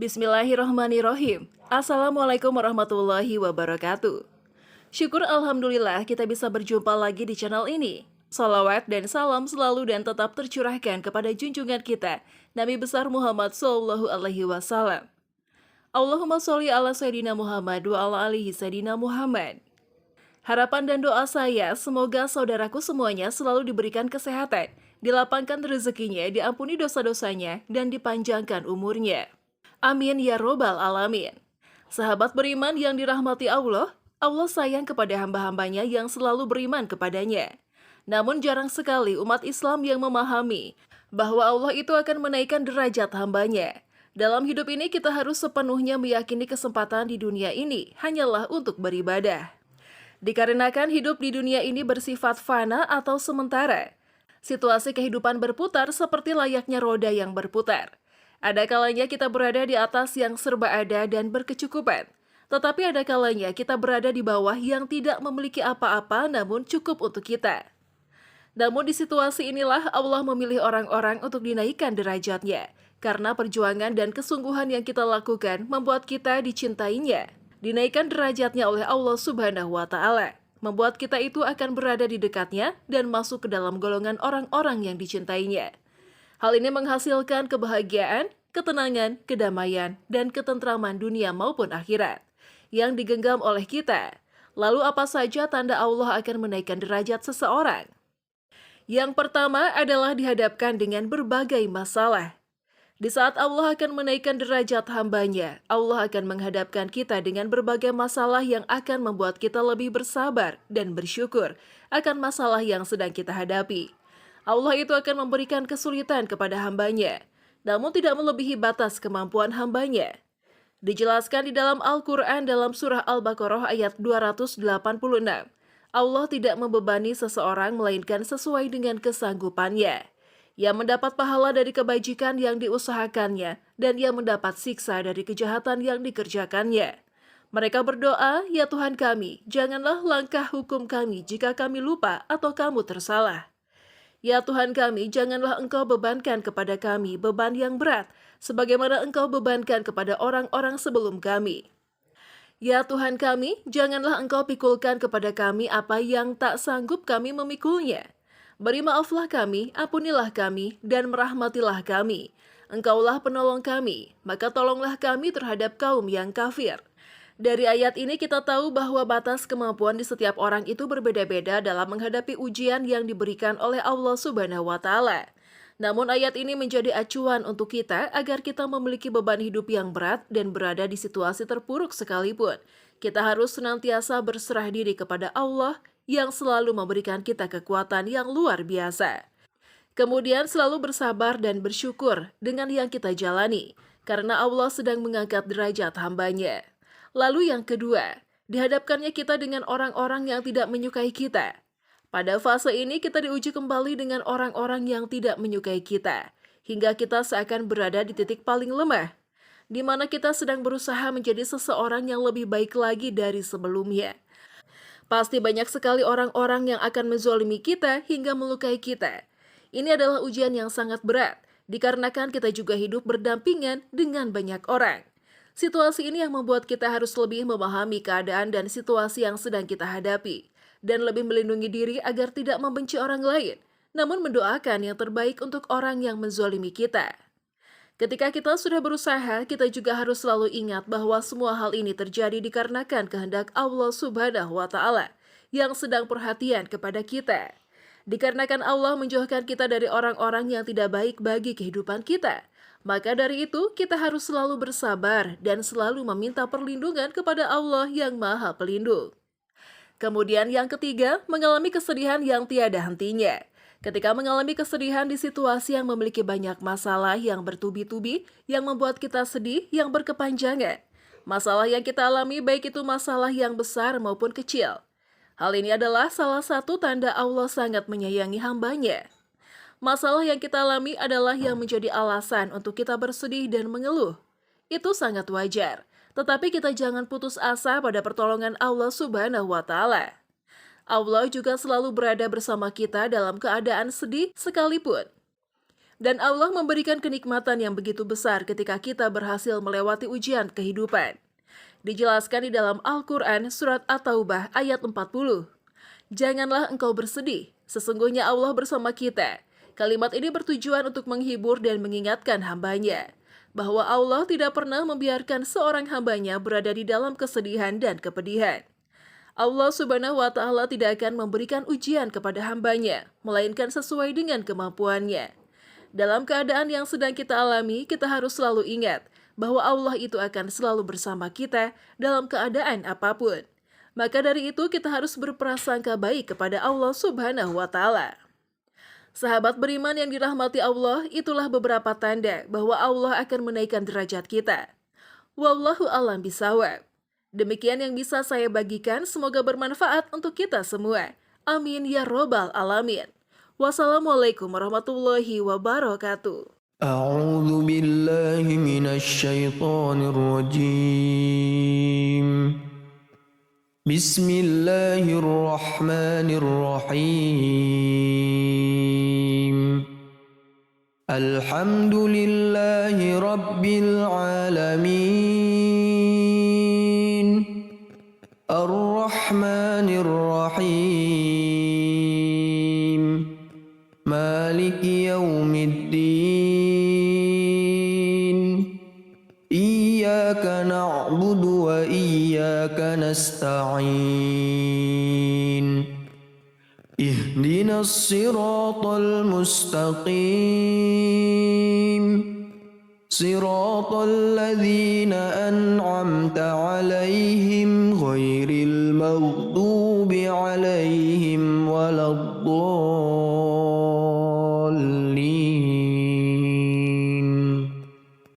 Bismillahirrahmanirrahim. Assalamualaikum warahmatullahi wabarakatuh. Syukur Alhamdulillah kita bisa berjumpa lagi di channel ini. Salawat dan salam selalu dan tetap tercurahkan kepada junjungan kita, Nabi besar Muhammad Sallallahu Alaihi Wasallam. Allahumma sholli ala Sayyidina Muhammad wa ala alihi Sayyidina Muhammad. Harapan dan doa saya, semoga saudaraku semuanya selalu diberikan kesehatan, dilapangkan rezekinya, diampuni dosa-dosanya, dan dipanjangkan umurnya. Amin ya robbal alamin. Sahabat beriman yang dirahmati Allah, Allah sayang kepada hamba-hambanya yang selalu beriman kepadanya. Namun jarang sekali umat Islam yang memahami bahwa Allah itu akan menaikkan derajat hambanya. Dalam hidup ini kita harus sepenuhnya meyakini kesempatan di dunia ini hanyalah untuk beribadah. Dikarenakan hidup di dunia ini bersifat fana atau sementara, situasi kehidupan berputar seperti layaknya roda yang berputar. Ada kalanya kita berada di atas yang serba ada dan berkecukupan, tetapi ada kalanya kita berada di bawah yang tidak memiliki apa-apa namun cukup untuk kita. Namun di situasi inilah Allah memilih orang-orang untuk dinaikkan derajatnya, karena perjuangan dan kesungguhan yang kita lakukan membuat kita dicintainya. Dinaikkan derajatnya oleh Allah Subhanahu wa Ta'ala, membuat kita itu akan berada di dekatnya dan masuk ke dalam golongan orang-orang yang dicintainya. Hal ini menghasilkan kebahagiaan, ketenangan, kedamaian, dan ketentraman dunia maupun akhirat yang digenggam oleh kita. Lalu apa saja tanda Allah akan menaikkan derajat seseorang? Yang pertama adalah dihadapkan dengan berbagai masalah. Di saat Allah akan menaikkan derajat hambanya, Allah akan menghadapkan kita dengan berbagai masalah yang akan membuat kita lebih bersabar dan bersyukur akan masalah yang sedang kita hadapi. Allah itu akan memberikan kesulitan kepada hambanya, namun tidak melebihi batas kemampuan hambanya. Dijelaskan di dalam Al-Quran dalam surah Al-Baqarah ayat 286, Allah tidak membebani seseorang melainkan sesuai dengan kesanggupannya. Yang mendapat pahala dari kebajikan yang diusahakannya, dan yang mendapat siksa dari kejahatan yang dikerjakannya. Mereka berdoa, "Ya Tuhan kami, janganlah langkah hukum kami jika kami lupa atau kamu tersalah. Ya Tuhan kami, janganlah Engkau bebankan kepada kami beban yang berat, sebagaimana Engkau bebankan kepada orang-orang sebelum kami. Ya Tuhan kami, janganlah Engkau pikulkan kepada kami apa yang tak sanggup kami memikulnya. Beri maaflah kami, ampunilah kami, dan merahmatilah kami. Engkaulah penolong kami, maka tolonglah kami terhadap kaum yang kafir." Dari ayat ini kita tahu bahwa batas kemampuan di setiap orang itu berbeda-beda dalam menghadapi ujian yang diberikan oleh Allah Subhanahu wa Ta'ala. Namun ayat ini menjadi acuan untuk kita agar kita memiliki beban hidup yang berat dan berada di situasi terpuruk sekalipun. Kita harus senantiasa berserah diri kepada Allah yang selalu memberikan kita kekuatan yang luar biasa. Kemudian selalu bersabar dan bersyukur dengan yang kita jalani, karena Allah sedang mengangkat derajat hambanya. Lalu yang kedua, dihadapkannya kita dengan orang-orang yang tidak menyukai kita. Pada fase ini kita diuji kembali dengan orang-orang yang tidak menyukai kita, hingga kita seakan berada di titik paling lemah, di mana kita sedang berusaha menjadi seseorang yang lebih baik lagi dari sebelumnya. Pasti banyak sekali orang-orang yang akan menzolimi kita hingga melukai kita. Ini adalah ujian yang sangat berat, dikarenakan kita juga hidup berdampingan dengan banyak orang. Situasi ini yang membuat kita harus lebih memahami keadaan dan situasi yang sedang kita hadapi, dan lebih melindungi diri agar tidak membenci orang lain, namun mendoakan yang terbaik untuk orang yang menzolimi kita. Ketika kita sudah berusaha, kita juga harus selalu ingat bahwa semua hal ini terjadi dikarenakan kehendak Allah Subhanahu wa Ta'ala yang sedang perhatian kepada kita. Dikarenakan Allah menjauhkan kita dari orang-orang yang tidak baik bagi kehidupan kita, maka dari itu kita harus selalu bersabar dan selalu meminta perlindungan kepada Allah yang Maha Pelindung. Kemudian yang ketiga, mengalami kesedihan yang tiada hentinya. Ketika mengalami kesedihan di situasi yang memiliki banyak masalah yang bertubi-tubi, yang membuat kita sedih, yang berkepanjangan. Masalah yang kita alami baik itu masalah yang besar maupun kecil. Hal ini adalah salah satu tanda Allah sangat menyayangi hambanya. Masalah yang kita alami adalah yang menjadi alasan untuk kita bersedih dan mengeluh. Itu sangat wajar, tetapi kita jangan putus asa pada pertolongan Allah Subhanahu wa Ta'ala. Allah juga selalu berada bersama kita dalam keadaan sedih sekalipun. Dan Allah memberikan kenikmatan yang begitu besar ketika kita berhasil melewati ujian kehidupan. Dijelaskan di dalam Al-Quran surat At-Taubah ayat 40. Janganlah engkau bersedih, sesungguhnya Allah bersama kita. Kalimat ini bertujuan untuk menghibur dan mengingatkan hambanya, bahwa Allah tidak pernah membiarkan seorang hambanya berada di dalam kesedihan dan kepedihan. Allah Subhanahu wa Ta'ala tidak akan memberikan ujian kepada hambanya, melainkan sesuai dengan kemampuannya. Dalam keadaan yang sedang kita alami, kita harus selalu ingat bahwa Allah itu akan selalu bersama kita dalam keadaan apapun. Maka dari itu kita harus berprasangka baik kepada Allah Subhanahu wa Ta'ala. Sahabat beriman yang dirahmati Allah, itulah beberapa tanda bahwa Allah akan menaikkan derajat kita. Wallahu a'lam bishawab. Demikian yang bisa saya bagikan, semoga bermanfaat untuk kita semua. Amin ya robbal alamin. Wassalamualaikum warahmatullahi wabarakatuh. أعوذ بالله من الشيطان الرجيم بسم الله الرحمن الرحيم الحمد لله رب العالمين الرحمن الرحيم مالك يوم الدين إياك نعبد وإياك نستعين اهدنا الصراط المستقيم صراط الذين أنعمت عليهم غير المغضوب عليهم ولا الضالين